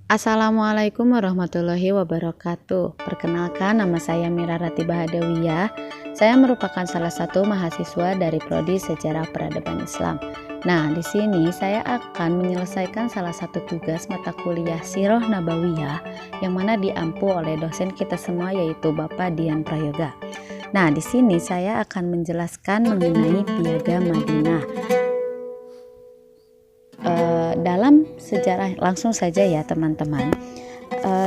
Assalamualaikum warahmatullahi wabarakatuh. Perkenalkan, nama saya Mira Rati Bahadawiyah. Saya merupakan salah satu mahasiswa dari Prodi Sejarah Peradaban Islam. Nah, di sini saya akan menyelesaikan salah satu tugas mata kuliah Sirah Nabawiyah yang mana diampu oleh dosen kita semua, yaitu Bapak Dian Prayoga. Nah, di sini saya akan menjelaskan mengenai Piagam Madinah. Dalam sejarah, langsung saja ya teman-teman.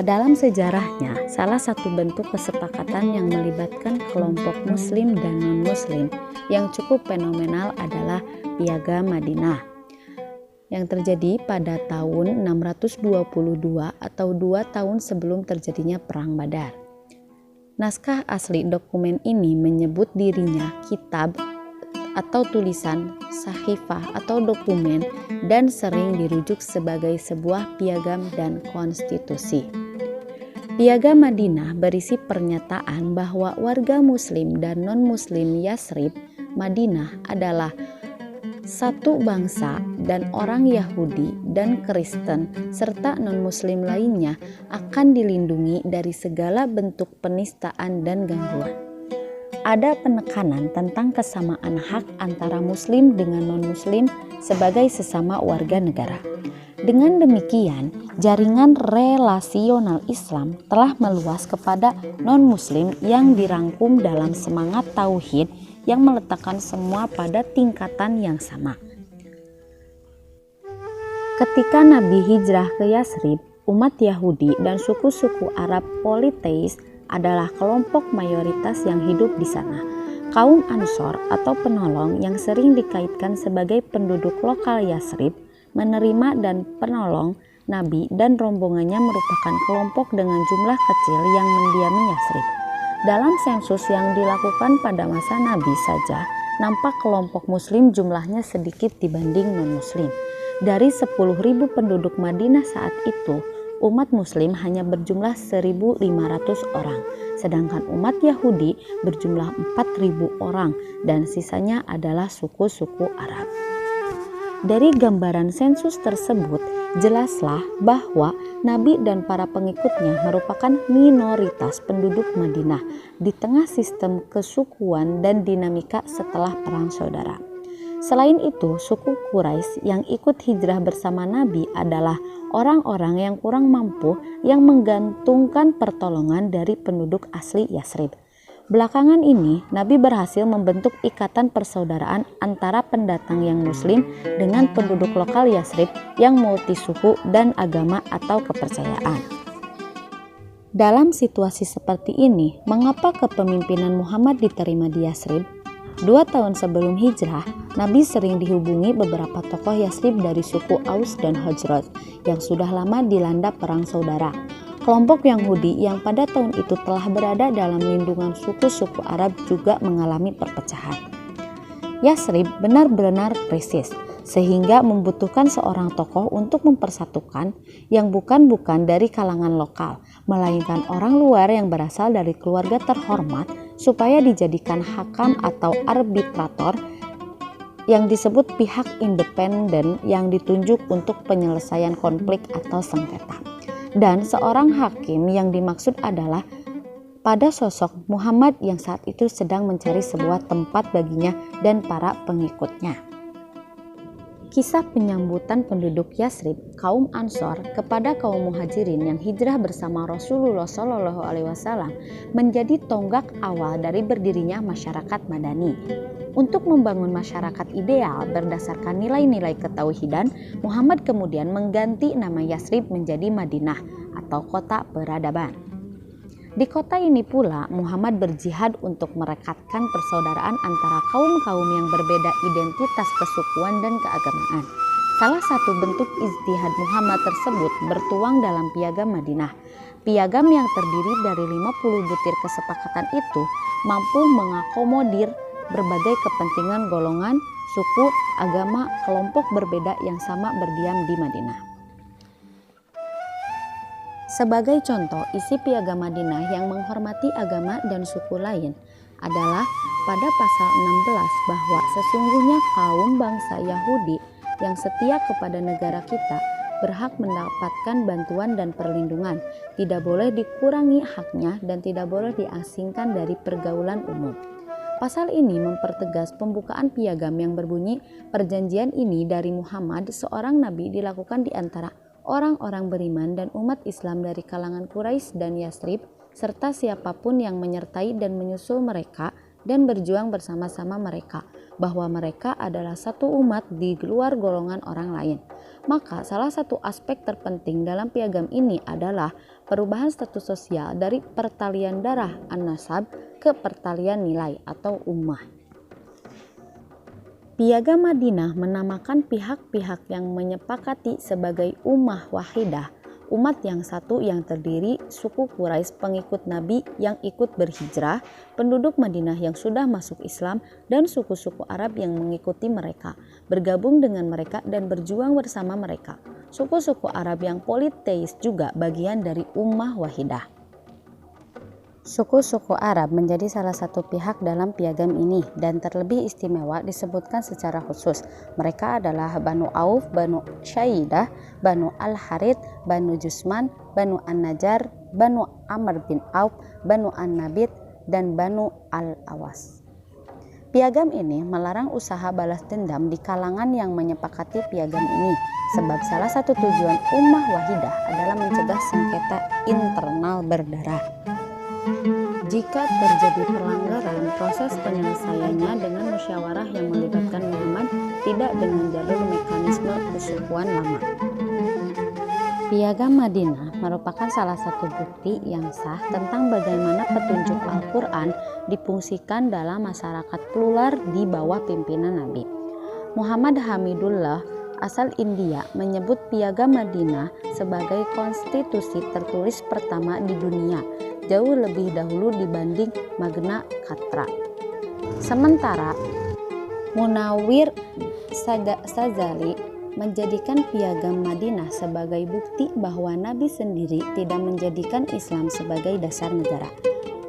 Dalam sejarahnya, salah satu bentuk kesepakatan yang melibatkan kelompok muslim dan non-muslim yang cukup fenomenal adalah Piagam Madinah yang terjadi pada tahun 622 atau 2 tahun sebelum terjadinya Perang Badar. Naskah asli dokumen ini menyebut dirinya kitab atau tulisan, sahifah atau dokumen, dan sering dirujuk sebagai sebuah piagam dan konstitusi. Piagam Madinah berisi pernyataan bahwa warga muslim dan non-muslim Yasrib, Madinah adalah satu bangsa dan orang Yahudi dan Kristen serta non-muslim lainnya akan dilindungi dari segala bentuk penistaan dan gangguan. Ada penekanan tentang kesamaan hak antara muslim dengan non-muslim sebagai sesama warga negara. Dengan demikian, jaringan relasional Islam telah meluas kepada non-muslim yang dirangkum dalam semangat tauhid yang meletakkan semua pada tingkatan yang sama. Ketika Nabi hijrah ke Yasrib, umat Yahudi dan suku-suku Arab politeis adalah kelompok mayoritas yang hidup di sana. Kaum Ansor atau penolong yang sering dikaitkan sebagai penduduk lokal Yasrib menerima dan penolong Nabi dan rombongannya merupakan kelompok dengan jumlah kecil yang mendiami Yasrib. Dalam sensus yang dilakukan pada masa Nabi saja, nampak kelompok muslim jumlahnya sedikit dibanding non-muslim. Dari 10.000 penduduk Madinah saat itu, umat muslim hanya berjumlah 1.500 orang, sedangkan umat Yahudi berjumlah 4.000 orang dan sisanya adalah suku-suku Arab. Dari gambaran sensus tersebut, jelaslah bahwa Nabi dan para pengikutnya merupakan minoritas penduduk Madinah di tengah sistem kesukuan dan dinamika setelah Perang Saudara. Selain itu, suku Quraisy yang ikut hijrah bersama Nabi adalah orang-orang yang kurang mampu yang menggantungkan pertolongan dari penduduk asli Yasrib. Belakangan ini, Nabi berhasil membentuk ikatan persaudaraan antara pendatang yang muslim dengan penduduk lokal Yasrib yang multisuku dan agama atau kepercayaan. Dalam situasi seperti ini, mengapa kepemimpinan Muhammad diterima di Yasrib? 2 tahun sebelum hijrah, Nabi sering dihubungi beberapa tokoh Yasrib dari suku Aus dan Khazraj yang sudah lama dilanda Perang Saudara. Kelompok Yahudi yang pada tahun itu telah berada dalam lindungan suku-suku Arab juga mengalami perpecahan. Yasrib benar-benar krisis, sehingga membutuhkan seorang tokoh untuk mempersatukan yang bukan dari kalangan lokal, melainkan orang luar yang berasal dari keluarga terhormat supaya dijadikan hakam atau arbitrator yang disebut pihak independen yang ditunjuk untuk penyelesaian konflik atau sengketa. Dan seorang hakim yang dimaksud adalah pada sosok Muhammad yang saat itu sedang mencari sebuah tempat baginya dan para pengikutnya. Kisah penyambutan penduduk Yasrib, kaum Ansor, kepada kaum Muhajirin yang hijrah bersama Rasulullah SAW menjadi tonggak awal dari berdirinya masyarakat Madani. Untuk membangun masyarakat ideal berdasarkan nilai-nilai ketauhidan, Muhammad kemudian mengganti nama Yasrib menjadi Madinah atau kota peradaban. Di kota ini pula Muhammad berjihad untuk merekatkan persaudaraan antara kaum-kaum yang berbeda identitas kesukuan dan keagamaan. Salah satu bentuk ijtihad Muhammad tersebut bertuang dalam Piagam Madinah. Piagam yang terdiri dari 50 butir kesepakatan itu mampu mengakomodir berbagai kepentingan golongan, suku, agama, kelompok berbeda yang sama berdiam di Madinah. Sebagai contoh, isi Piagam Madinah yang menghormati agama dan suku lain adalah pada pasal 16 bahwa sesungguhnya kaum bangsa Yahudi yang setia kepada negara kita berhak mendapatkan bantuan dan perlindungan, tidak boleh dikurangi haknya dan tidak boleh diasingkan dari pergaulan umum. Pasal ini mempertegas pembukaan piagam yang berbunyi, perjanjian ini dari Muhammad, seorang nabi, dilakukan di antara orang-orang beriman dan umat Islam dari kalangan Quraisy dan Yasrib, serta siapapun yang menyertai dan menyusul mereka dan berjuang bersama-sama mereka, bahwa mereka adalah satu umat di luar golongan orang lain. Maka salah satu aspek terpenting dalam piagam ini adalah perubahan status sosial dari pertalian darah an-nasab ke pertalian nilai atau ummah. Piagam Madinah menamakan pihak-pihak yang menyepakati sebagai ummah wahidah, umat yang satu yang terdiri suku Quraisy pengikut Nabi yang ikut berhijrah, penduduk Madinah yang sudah masuk Islam, dan suku-suku Arab yang mengikuti mereka, bergabung dengan mereka dan berjuang bersama mereka. Suku-suku Arab yang politeis juga bagian dari ummah wahidah. Suku-suku Arab menjadi salah satu pihak dalam piagam ini dan terlebih istimewa disebutkan secara khusus. Mereka adalah Banu Auf, Banu Syaidah, Banu Al-Harith, Banu Jusman, Banu An-Najjar, Banu Amr bin Auf, Banu An-Nabit, dan Banu Al-Awas. Piagam ini melarang usaha balas dendam di kalangan yang menyepakati piagam ini, sebab salah satu tujuan ummah wahidah adalah mencegah sengketa internal berdarah. Jika terjadi pelanggaran, proses penyelesaiannya dengan musyawarah yang melibatkan Muhammad, tidak dengan jalur mekanisme kesukuan lama. Piagam Madinah merupakan salah satu bukti yang sah tentang bagaimana petunjuk Al-Quran difungsikan dalam masyarakat plural di bawah pimpinan Nabi. Muhammad Hamidullah, asal India, menyebut Piagam Madinah sebagai konstitusi tertulis pertama di dunia, jauh lebih dahulu dibanding Magna Carta. Sementara Munawwir Sadzali menjadikan Piagam Madinah sebagai bukti bahwa Nabi sendiri tidak menjadikan Islam sebagai dasar negara.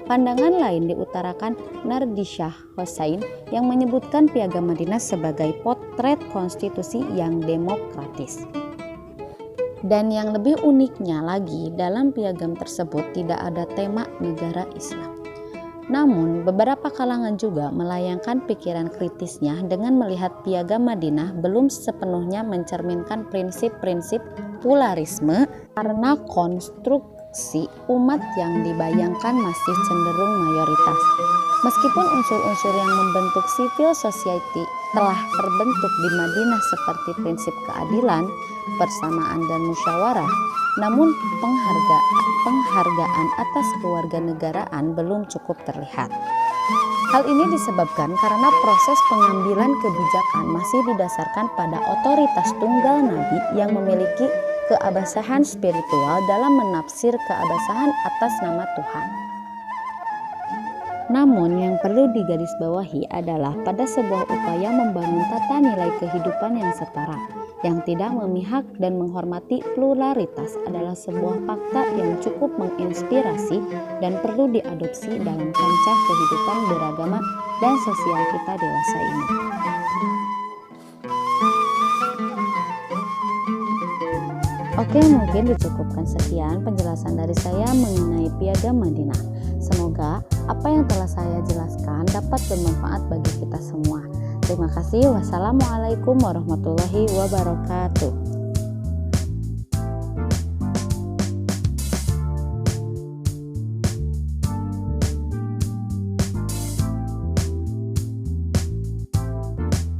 Pandangan lain diutarakan Nardisyah Hossain yang menyebutkan Piagam Madinah sebagai potret konstitusi yang demokratis. Dan yang lebih uniknya lagi, dalam piagam tersebut tidak ada tema negara Islam. Namun, beberapa kalangan juga melayangkan pikiran kritisnya dengan melihat Piagam Madinah belum sepenuhnya mencerminkan prinsip-prinsip pluralisme karena konstruksi umat yang dibayangkan masih cenderung mayoritas. Meskipun unsur-unsur yang membentuk civil society telah terbentuk di Madinah seperti prinsip keadilan, persamaan dan musyawarah, namun penghargaan atas kewarganegaraan belum cukup terlihat. Hal ini disebabkan karena proses pengambilan kebijakan masih didasarkan pada otoritas tunggal Nabi yang memiliki keabsahan spiritual dalam menafsir keabsahan atas nama Tuhan. Namun yang perlu digarisbawahi adalah pada sebuah upaya membangun tata nilai kehidupan yang setara, yang tidak memihak dan menghormati pluralitas adalah sebuah fakta yang cukup menginspirasi dan perlu diadopsi dalam kancah kehidupan beragama dan sosial kita dewasa ini. Oke, mungkin dicukupkan sekian penjelasan dari saya mengenai Piagam Madinah. Semoga apa yang telah saya jelaskan dapat bermanfaat bagi kita semua. Terima kasih. Wassalamualaikum warahmatullahi wabarakatuh.